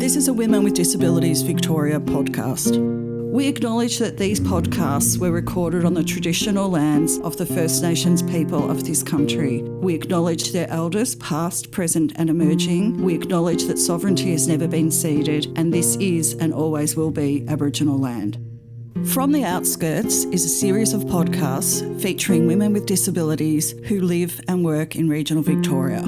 This is a Women with Disabilities Victoria podcast. We acknowledge that these podcasts were recorded on the traditional lands of the First Nations people of this country. We acknowledge their elders, past, present and emerging. We acknowledge that sovereignty has never been ceded, and this is and always will be Aboriginal land. From the Outskirts is a series of podcasts featuring women with disabilities who live and work in regional Victoria.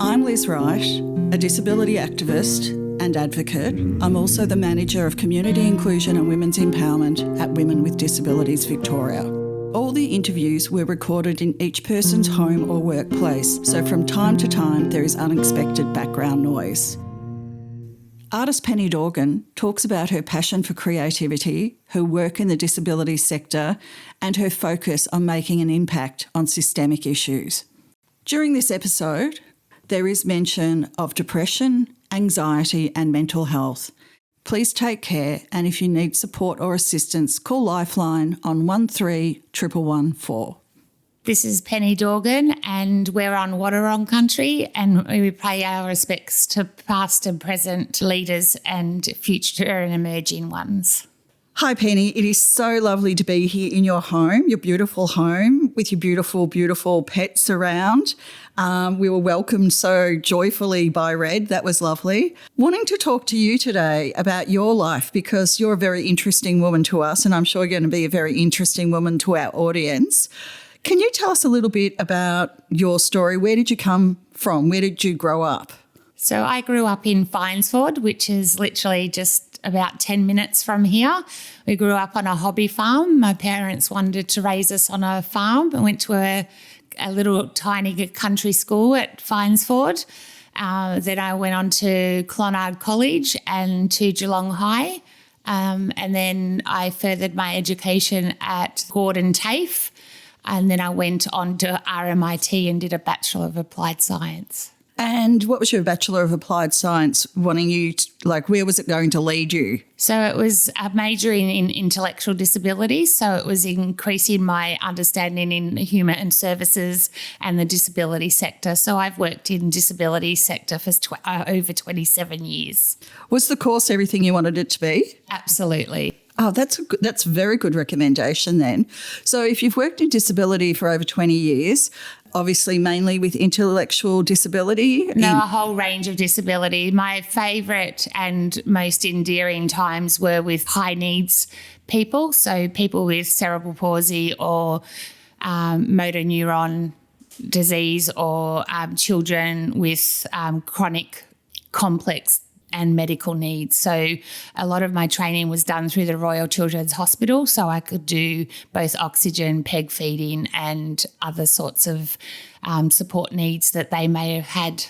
I'm Liz Wright, a disability activist and advocate. I'm also the Manager of Community Inclusion and Women's Empowerment at Women with Disabilities Victoria. All the interviews were recorded in each person's home or workplace, so from time to time there is unexpected background noise. Artist Penny Dorgan talks about her passion for creativity, her work in the disability sector, and her focus on making an impact on systemic issues. During this episode, there is mention of depression, anxiety and mental health. Please take care, and if you need support or assistance, call Lifeline on 131114. This is Penny Dorgan, and we're on Wadawurrung country, and we pay our respects to past and present leaders and future and emerging ones. Hi Penny, it is so lovely to be here in your home, your beautiful home with your beautiful, beautiful pets around. We were welcomed so joyfully by Red. That was lovely. Wanting to talk to you today about your life because you're a very interesting woman to us, and I'm sure you're going to be a very interesting woman to our audience. Can you tell us a little bit about your story? Where did you come from? Where did you grow up? So I grew up in Finesford, which is literally just about 10 minutes from here. We grew up on a hobby farm. My parents wanted to raise us on a farm and went to a little tiny country school at Finesford. Then I went on to Clonard College and to Geelong High. And then I furthered my education at Gordon TAFE. And then I went on to RMIT and did a Bachelor of Applied Science. And what was your Bachelor of Applied Science wanting you to, where was it going to lead you? So it was a major in intellectual disabilities. So it was increasing my understanding in human services and the disability sector. So I've worked in disability sector for over 27 years. Was the course everything you wanted it to be? Absolutely. Oh, that's a very good recommendation then. So if you've worked in disability for over 20 years, obviously mainly with intellectual disability? No, a whole range of disability. My favourite and most endearing times were with high needs people, so people with cerebral palsy or motor neuron disease, or children with chronic complex and medical needs. So a lot of my training was done through the Royal Children's Hospital, so I could do both oxygen, peg feeding and other sorts of support needs that they may have had.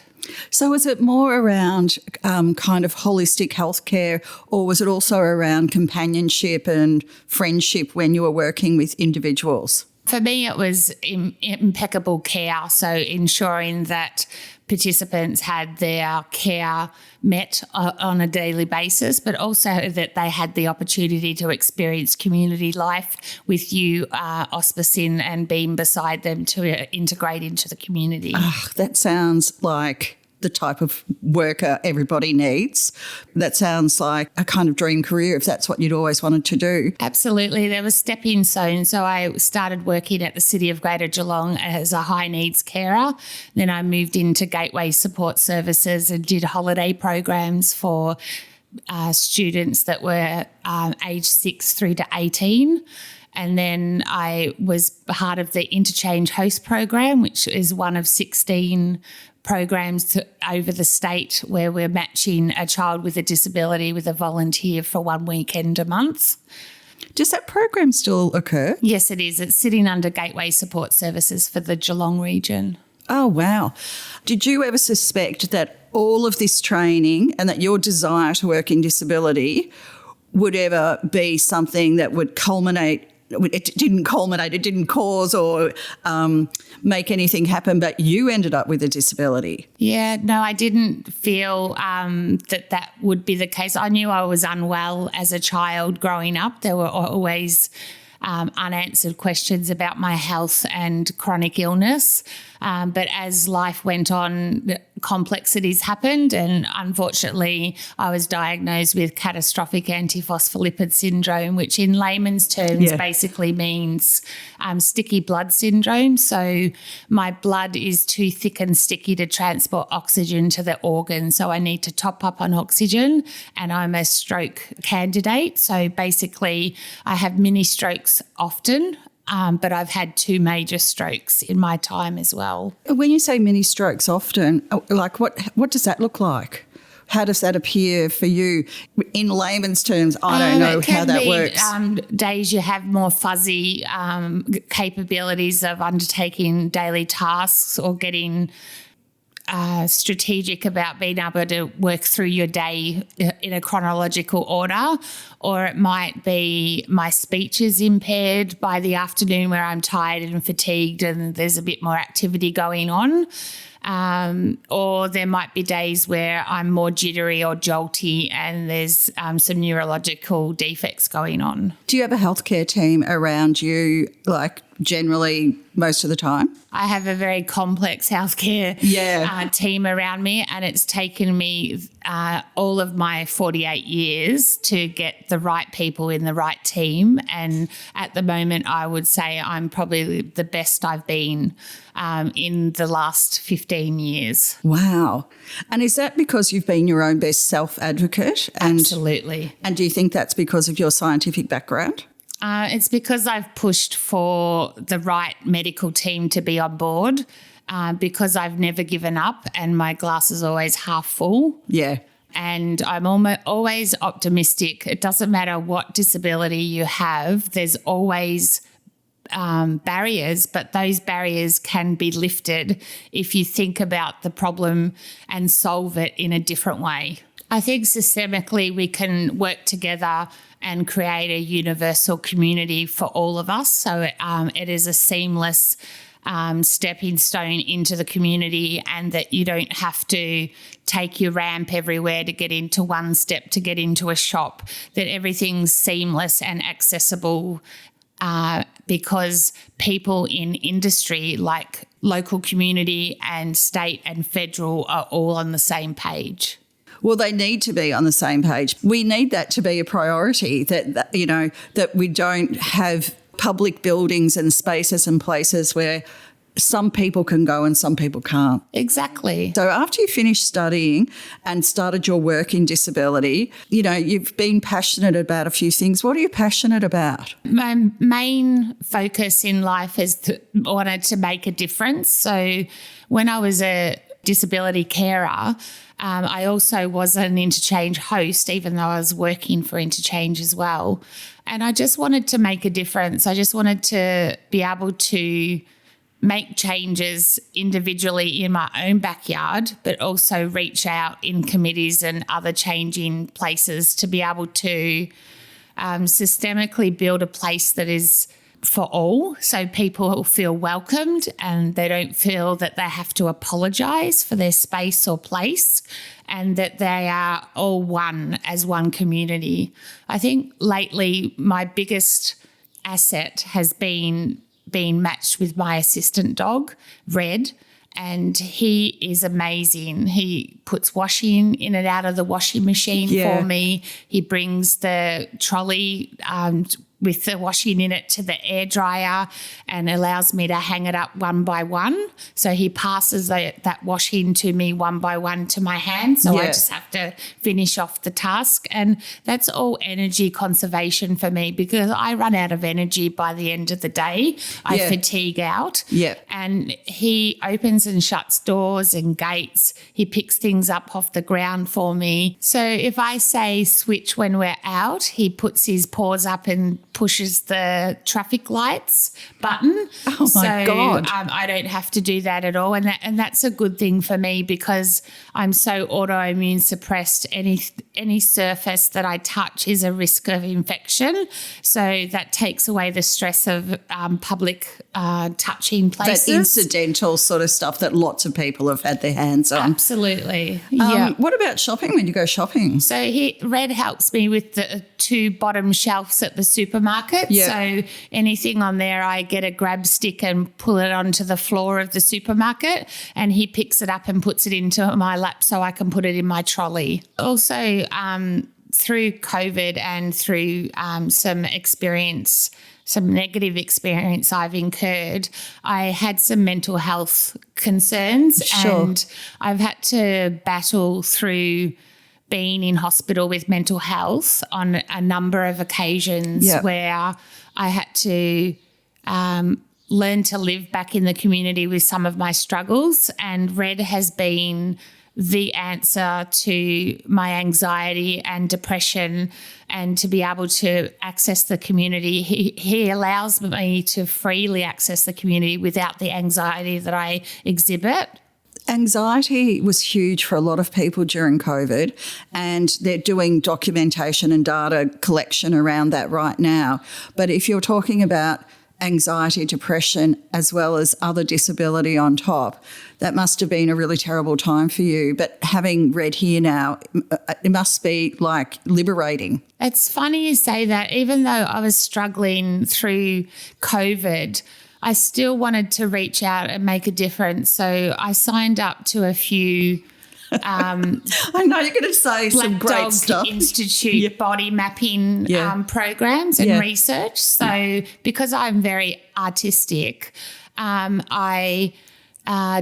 So was it more around kind of holistic healthcare, or was it also around companionship and friendship when you were working with individuals? For me, it was impeccable care, so ensuring that participants had their care met on a daily basis, but also that they had the opportunity to experience community life with you auspicing and being beside them to integrate into the community. Oh, that sounds like the type of worker everybody needs. That sounds like a kind of dream career if that's what you'd always wanted to do. Absolutely. There was stepping stones. So I started working at the City of Greater Geelong as a high needs carer. Then I moved into Gateway Support Services and did holiday programs for students that were aged 6 through to 18. And then I was part of the Interchange Host Program, which is one of 16 programs over the state where we're matching a child with a disability with a volunteer for 1 weekend a month. Does that program still occur? Yes, it is. It's sitting under Gateway Support Services for the Geelong region. Oh, wow. Did you ever suspect that all of this training and that your desire to work in disability would ever be something that would culminate? It didn't culminate, it didn't cause or make anything happen, but you ended up with a disability. Yeah, no, I didn't feel that would be the case. I knew I was unwell as a child growing up. There were always unanswered questions about my health and chronic illness. But as life went on, complexities happened, and unfortunately I was diagnosed with catastrophic antiphospholipid syndrome, which in layman's terms basically means sticky blood syndrome. So my blood is too thick and sticky to transport oxygen to the organ, so I need to top up on oxygen, and I'm a stroke candidate. So basically I have mini strokes often. But I've had 2 major strokes in my time as well. When you say mini strokes often, like what does that look like? How does that appear for you? In layman's terms, I don't know how that works. Days you have more fuzzy capabilities of undertaking daily tasks or getting strategic about being able to work through your day in a chronological order, or it might be my speech is impaired by the afternoon where I'm tired and fatigued and there's a bit more activity going on. Or there might be days where I'm more jittery or jolty and there's some neurological defects going on. Do you have a healthcare team around you, like generally most of the time? I have a very complex healthcare team around me, and it's taken me all of my 48 years to get the right people in the right team. And at the moment, I would say I'm probably the best I've been in the last 15 years. Wow. And is that because you've been your own best self-advocate? Absolutely. And do you think that's because of your scientific background? It's because I've pushed for the right medical team to be on board, because I've never given up and my glass is always half full. Yeah. And I'm always optimistic. It doesn't matter what disability you have, there's always barriers, but those barriers can be lifted if you think about the problem and solve it in a different way. I think systemically we can work together and create a universal community for all of us. So it is a seamless stepping stone into the community, and that you don't have to take your ramp everywhere to get into one step to get into a shop, that everything's seamless and accessible, because people in industry like local community and state and federal are all on the same page. Well, they need to be on the same page. We need that to be a priority, that we don't have public buildings and spaces and places where some people can go and some people can't. Exactly. So after you finished studying and started your work in disability, you've been passionate about a few things. What are you passionate about? My main focus in life is wanted to make a difference. So when I was a disability carer, I also was an interchange host, even though I was working for interchange as well. And I just wanted to make a difference. I just wanted to be able to make changes individually in my own backyard, but also reach out in committees and other changing places to be able to systemically build a place that is for all, so people feel welcomed and they don't feel that they have to apologise for their space or place, and that they are all one as one community. I think lately my biggest asset has been being matched with my assistant dog, Red, and he is amazing. He puts washing in and out of the washing machine for me. He brings the trolley with the washing in it to the air dryer and allows me to hang it up one by one. So he passes that washing to me one by one to my hand. So I just have to finish off the task. And that's all energy conservation for me, because I run out of energy by the end of the day. I fatigue out. Yeah. And he opens and shuts doors and gates. He picks things up off the ground for me. So if I say switch when we're out, he puts his paws up and pushes the traffic lights button. Oh, my God. I don't have to do that at all. And that's a good thing for me, because I'm so autoimmune suppressed. Any surface that I touch is a risk of infection. So that takes away the stress of public touching places. That incidental sort of stuff that lots of people have had their hands on. Absolutely. What about shopping when you go shopping? So Red helps me with the 2 bottom shelves at the supermarket. supermarket. Yeah. So anything on there, I get a grab stick and pull it onto the floor of the supermarket, and he picks it up and puts it into my lap so I can put it in my trolley. Also, through COVID and through some negative experience I've incurred, I had some mental health concerns. Sure. And I've had to battle through being in hospital with mental health on a number of occasions where I had to learn to live back in the community with some of my struggles, and Red has been the answer to my anxiety and depression, and to be able to access the community. He allows me to freely access the community without the anxiety that I exhibit. Anxiety was huge for a lot of people during COVID, and they're doing documentation and data collection around that right now. But if you're talking about anxiety, depression, as well as other disability on top, that must have been a really terrible time for you. But having Red here now, it must be like liberating. It's funny you say that. Even though I was struggling through COVID, I still wanted to reach out and make a difference. So I signed up to a few I know you're going to say some Black great Dog stuff. Institute body mapping programs and research. So because I'm very artistic, I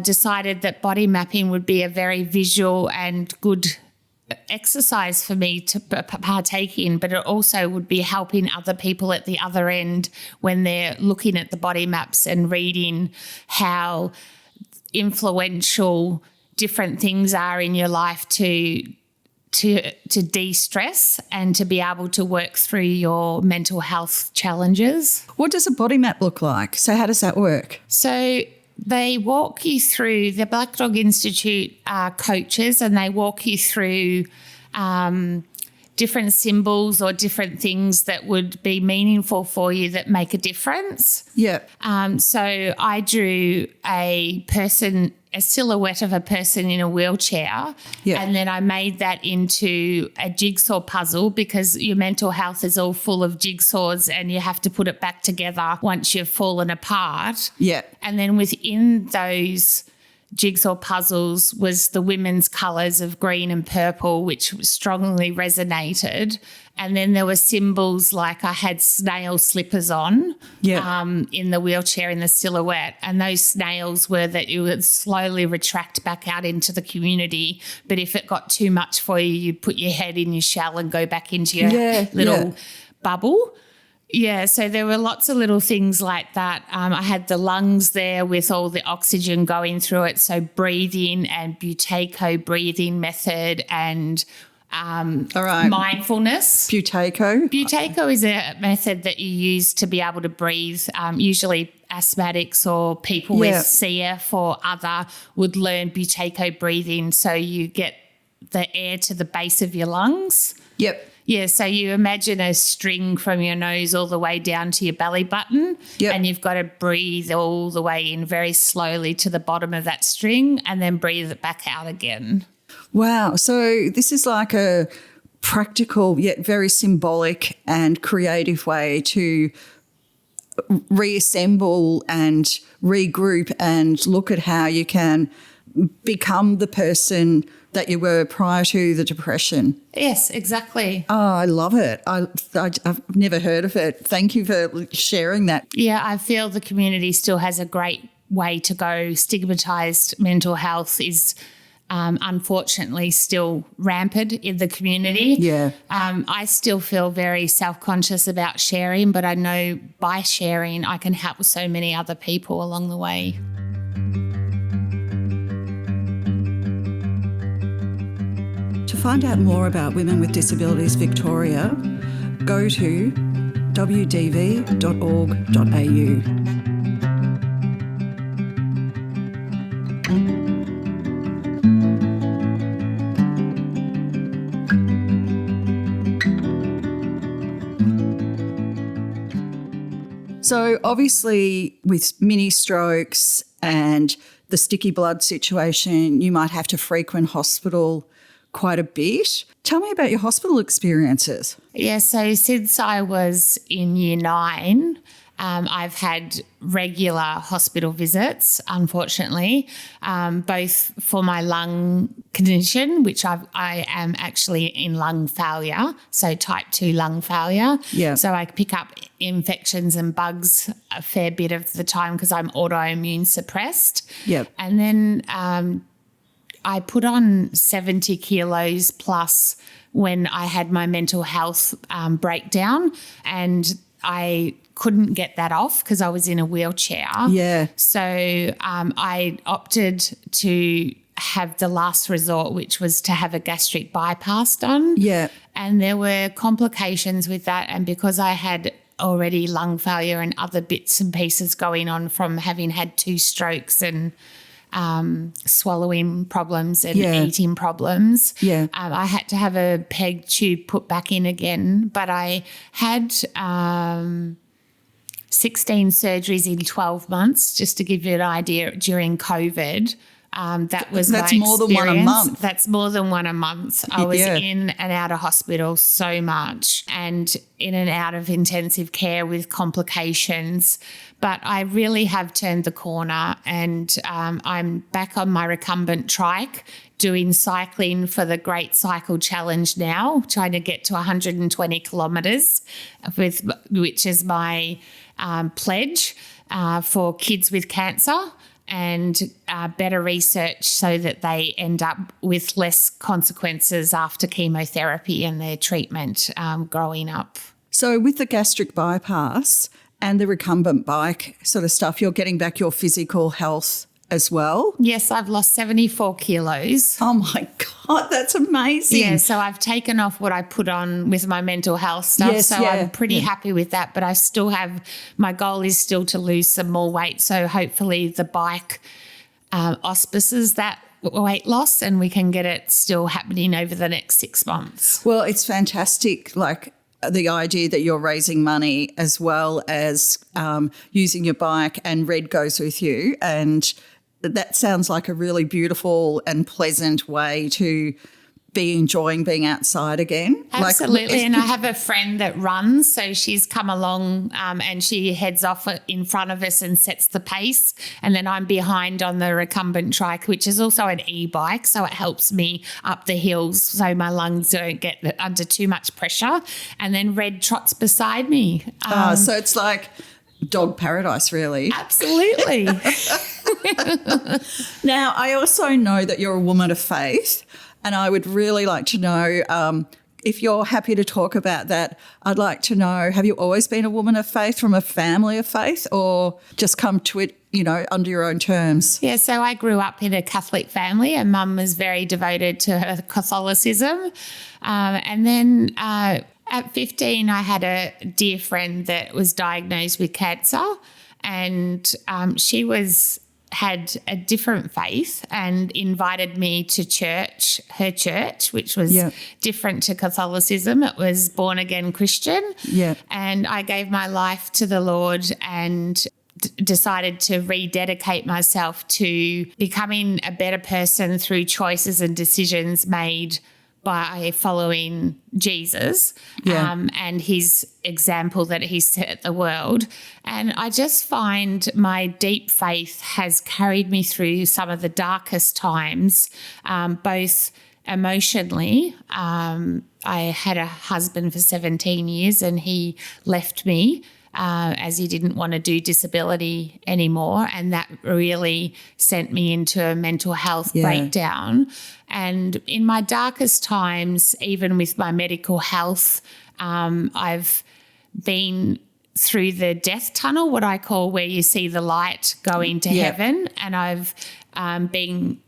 decided that body mapping would be a very visual and good exercise for me to partake in, but it also would be helping other people at the other end when they're looking at the body maps and reading how influential different things are in your life to de-stress and to be able to work through your mental health challenges. What does a body map look like? So how does that work? So they walk you through, the Black Dog Institute are coaches, and they walk you through different symbols or different things that would be meaningful for you that make a difference. Yeah. So I drew a silhouette of a person in a wheelchair, and then I made that into a jigsaw puzzle, because your mental health is all full of jigsaws and you have to put it back together once you've fallen apart. Yeah. And then within those jigsaw puzzles was the women's colours of green and purple, which strongly resonated. And then there were symbols like I had snail slippers on in the wheelchair in the silhouette, and those snails were that you would slowly retract back out into the community, but if it got too much for you, you'd put your head in your shell and go back into your little bubble. Yeah, so there were lots of little things like that. I had the lungs there with all the oxygen going through it, so breathing and Buteyko breathing method and mindfulness. Buteyko is a method that you use to be able to breathe. Usually asthmatics or people with CF or other would learn Buteyko breathing, so you get the air to the base of your lungs. Yep. Yeah, so you imagine a string from your nose all the way down to your belly button, and you've got to breathe all the way in very slowly to the bottom of that string and then breathe it back out again. Wow. So this is like a practical yet very symbolic and creative way to reassemble and regroup and look at how you can become the person that you were prior to the depression. Yes, exactly. Oh, I love it. I've never heard of it. Thank you for sharing that. Yeah, I feel the community still has a great way to go. Stigmatised mental health is unfortunately still rampant in the community. Yeah. I still feel very self-conscious about sharing, but I know by sharing I can help so many other people along the way. To find out more about Women with Disabilities Victoria, go to wdv.org.au. So obviously with mini strokes and the sticky blood situation, you might have to frequent hospital quite a bit. Tell me about your hospital experiences. Yeah, so since I was in year 9, I've had regular hospital visits, unfortunately, both for my lung condition, which I am actually in lung failure, so type 2 lung failure. Yeah. So I pick up infections and bugs a fair bit of the time because I'm autoimmune suppressed. Yeah. And then I put on 70 kilos plus when I had my mental health breakdown, and I couldn't get that off because I was in a wheelchair. Yeah. So I opted to have the last resort, which was to have a gastric bypass done. Yeah. And there were complications with that. And because I had already lung failure and other bits and pieces going on from having had 2 strokes and swallowing problems and eating problems. Yeah. I had to have a PEG tube put back in again, but I had 16 surgeries in 12 months, just to give you an idea, during COVID. That's more than one a month. That's more than one a month. I was in and out of hospital so much, and in and out of intensive care with complications. But I really have turned the corner, and I'm back on my recumbent trike doing cycling for the Great Cycle Challenge now, trying to get to 120 kilometres, which is my pledge for kids with cancer, and better research so that they end up with less consequences after chemotherapy and their treatment growing up. So with the gastric bypass and the recumbent bike sort of stuff, you're getting back your physical health as well? Yes, I've lost 74 kilos. Oh, my God, that's amazing. Yeah, so I've taken off what I put on with my mental health stuff. Yes, so I'm pretty happy with that, but I still have – my goal is still to lose some more weight. So hopefully the bike auspices that weight loss and we can get it still happening over the next 6 months. Well, it's fantastic, like the idea that you're raising money as well as using your bike, and Red goes with you, and that sounds like a really beautiful and pleasant way to be enjoying being outside again. Absolutely. And I have a friend that runs, so she's come along and she heads off in front of us and sets the pace. And then I'm behind on the recumbent trike, which is also an e-bike, so it helps me up the hills so my lungs don't get under too much pressure. And then Red trots beside me. So it's like dog paradise, really. Absolutely. Now, I also know that you're a woman of faith, and I would really like to know if you're happy to talk about that. I'd like to know, have you always been a woman of faith from a family of faith, or just come to it, under your own terms? Yeah, so I grew up in a Catholic family, and Mum was very devoted to her Catholicism. And then at 15, I had a dear friend that was diagnosed with cancer, and she had a different faith and invited me to her church, which was different to Catholicism. It was born again Christian. Yeah. And I gave my life to the Lord and decided to rededicate myself to becoming a better person through choices and decisions made by following Jesus and his example that he set the world. And I just find my deep faith has carried me through some of the darkest times, both emotionally. I had a husband for 17 years and he left me as he didn't want to do disability anymore, and that really sent me into a mental health breakdown. And in my darkest times, even with my medical health, I've been through the death tunnel, what I call, where you see the light going to heaven, and I've been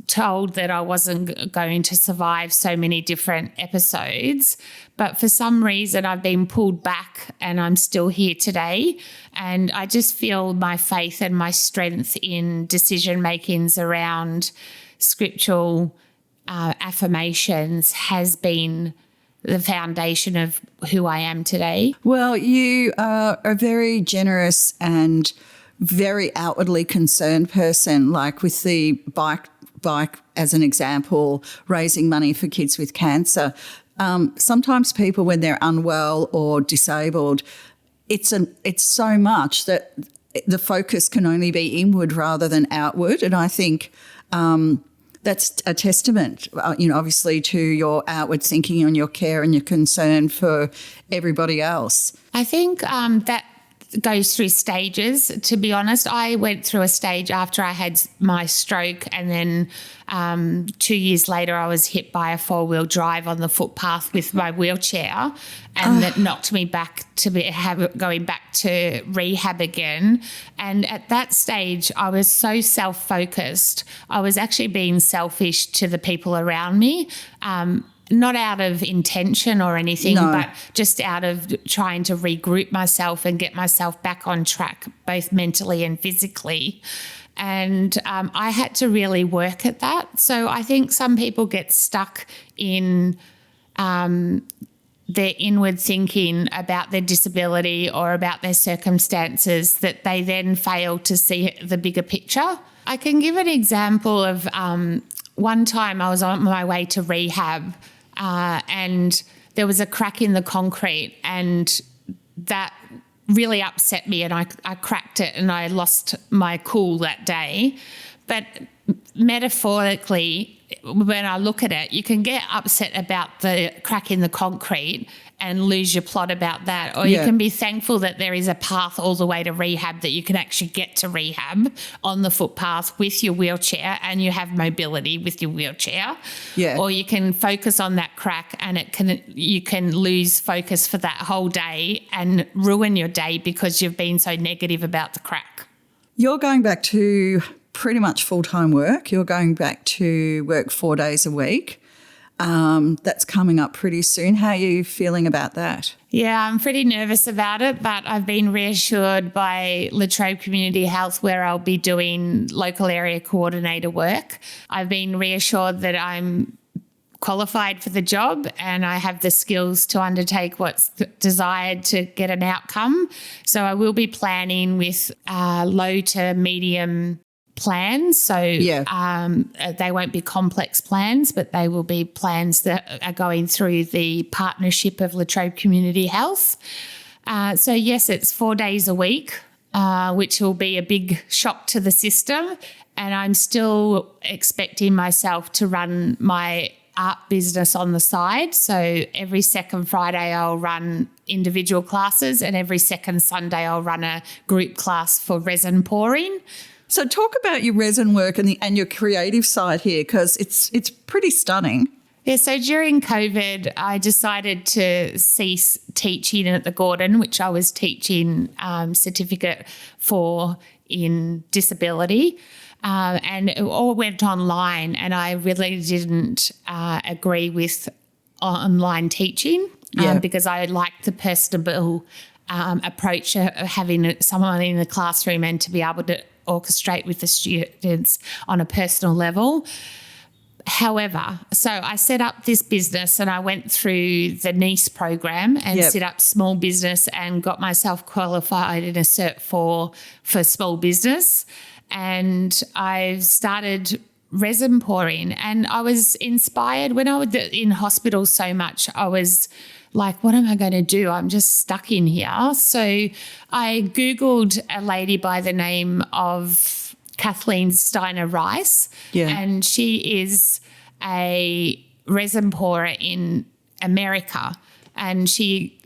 told that I wasn't going to survive so many different episodes, but for some reason I've been pulled back and I'm still here today. And I just feel my faith and my strength in decision makings around scriptural affirmations has been the foundation of who I am today. Well, you are a very generous and very outwardly concerned person, like with the bike like, as an example, raising money for kids with cancer. Sometimes people, when they're unwell or disabled, it's so much that the focus can only be inward rather than outward. And I think that's a testament, obviously, to your outward thinking and your care and your concern for everybody else. I think that goes through stages, to be honest. I went through a stage after I had my stroke, and then 2 years later I was hit by a four-wheel drive on the footpath with my wheelchair, and that knocked me back to going back to rehab again. And at that stage I was so self-focused. I was actually being selfish to the people around me, not out of intention or anything, but just out of trying to regroup myself and get myself back on track, both mentally and physically. And I had to really work at that. So I think some people get stuck in their inward thinking about their disability or about their circumstances, that they then fail to see the bigger picture. I can give an example of one time I was on my way to rehab, and there was a crack in the concrete, and that really upset me, and I cracked it and I lost my cool that day. But metaphorically, when I look at it, you can get upset about the crack in the concrete and lose your plot about that, or you can be thankful that there is a path all the way to rehab, that you can actually get to rehab on the footpath with your wheelchair and you have mobility with your wheelchair. Or you can focus on that crack and you can lose focus for that whole day and ruin your day because you've been so negative about the crack. You're going back to pretty much full-time work. You're going back to work 4 days a week. That's coming up pretty soon. How are you feeling about that? Yeah, I'm pretty nervous about it, but I've been reassured by Latrobe Community Health, where I'll be doing local area coordinator work. I've been reassured that I'm qualified for the job and I have the skills to undertake what's desired to get an outcome. So I will be planning with low to medium plans. So they won't be complex plans, but they will be plans that are going through the partnership of Latrobe Community Health. So yes, it's 4 days a week, which will be a big shock to the system. And I'm still expecting myself to run my art business on the side. So every second Friday I'll run individual classes, and every second Sunday I'll run a group class for resin pouring. So talk about your resin work and your creative side here, because it's pretty stunning. Yeah, so during COVID, I decided to cease teaching at the Gordon, which I was teaching certificate for in disability, and it all went online, and I really didn't agree with online teaching because I liked the personable approach of having someone in the classroom and to be able to orchestrate with the students on a personal level. However, so I set up this business and I went through the NEIS program and set up small business and got myself qualified in a Cert 4 for small business. And I started resin pouring, and I was inspired when I was in hospital so much. I was like, what am I going to do? I'm just stuck in here. So I Googled a lady by the name of Kathleen Steiner Rice, and she is a resin pourer in America, and she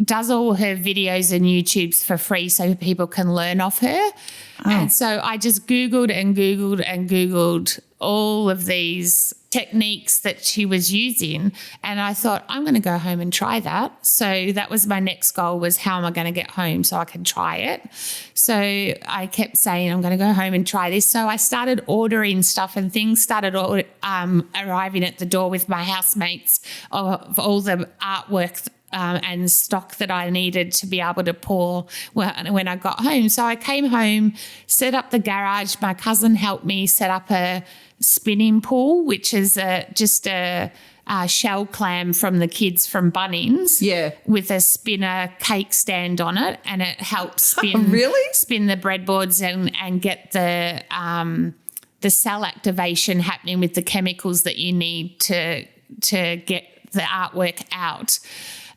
does all her videos and YouTubes for free so people can learn off her. And so I just Googled and Googled and Googled all of these techniques that she was using, and I thought, I'm going to go home and try that. So that was my next goal, was how am I going to get home so I can try it. So I kept saying, I'm going to go home and try this. So I started ordering stuff, and things started arriving at the door with my housemates of all the artwork and stock that I needed to be able to pour when I got home. So I came home, set up the garage. My cousin helped me set up a spinning pool, which is just a shell clam from the kids from Bunnings with a spinner cake stand on it, and it helps spin the breadboards and get the the cell activation happening with the chemicals that you need to get the artwork out.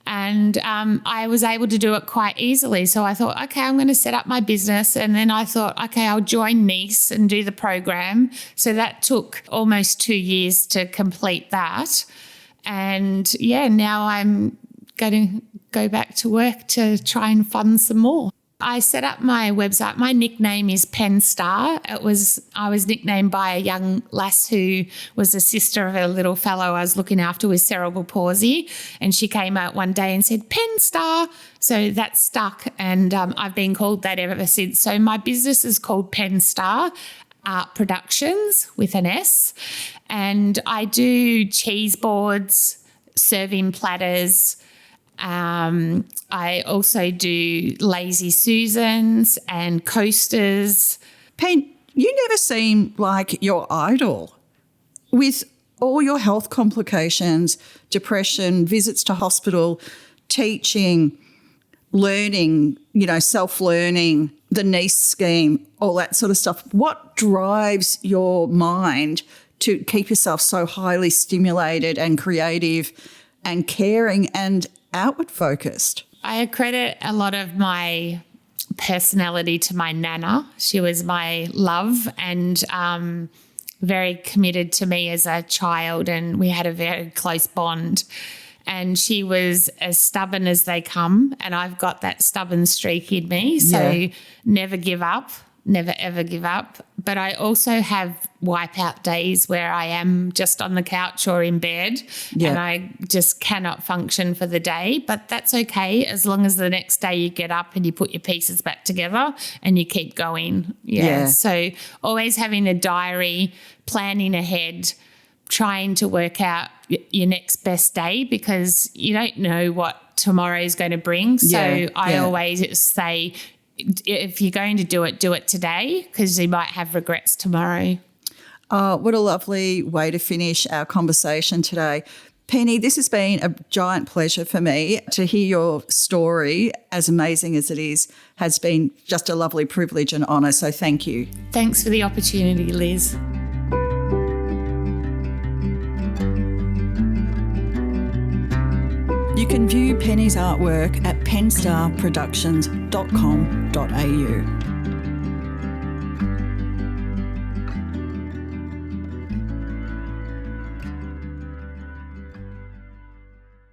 And I was able to do it quite easily. So I thought, okay, I'm going to set up my business. And then I thought, okay, I'll join NICE and do the program. So that took almost 2 years to complete that. And yeah, now I'm going to go back to work to try and fund some more. I set up my website. My nickname is Pen Star. I was nicknamed by a young lass who was a sister of a little fellow I was looking after with cerebral palsy, and she came out one day and said, Pen Star. So that stuck, and I've been called that ever since. So my business is called Pen Star Art Productions with an S, and I do cheese boards, serving platters. I also do Lazy Susans and coasters. Pen, you never seem like your idol. With all your health complications, depression, visits to hospital, teaching, learning, self-learning, the NICE scheme, all that sort of stuff, what drives your mind to keep yourself so highly stimulated and creative and caring and outward focused? I accredit a lot of my personality to my nana. She was my love and very committed to me as a child, and we had a very close bond. And she was as stubborn as they come, and I've got that stubborn streak in me. So never give up, never ever give up. But I also have wipeout days where I am just on the couch or in bed and I just cannot function for the day. But that's okay, as long as the next day you get up and you put your pieces back together and you keep going. So always having a diary, planning ahead, trying to work out your next best day, because you don't know what tomorrow is going to bring. So I always say, if you're going to do it today, because you might have regrets tomorrow. Oh, what a lovely way to finish our conversation today. Penny, this has been a giant pleasure for me to hear your story, as amazing as it is, has been just a lovely privilege and honour. So thank you. Thanks for the opportunity, Liz. You can view Penny's artwork at penstarproductions.com.au.